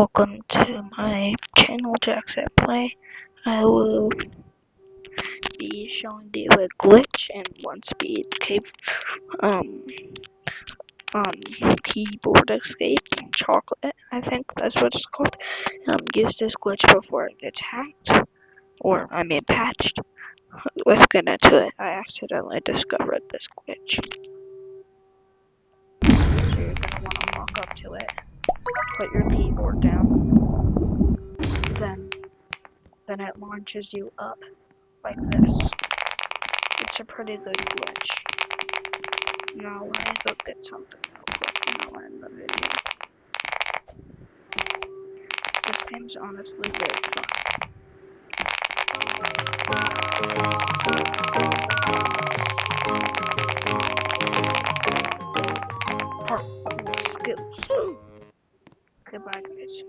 Welcome to my channel, JacksatPlay. I will be showing you a glitch in One Speed keyboard escape chocolate. I think that's what it's called. Use this glitch before it gets hacked, patched. Let's get into it. I accidentally discovered this glitch. So you're gonna want to walk up to it, put your keyboard down, then it launches you up like this. It's a pretty good glitch. Now let me go get something real quick and I'll end the video. This game's honestly very fun. Skills. Goodbye guys.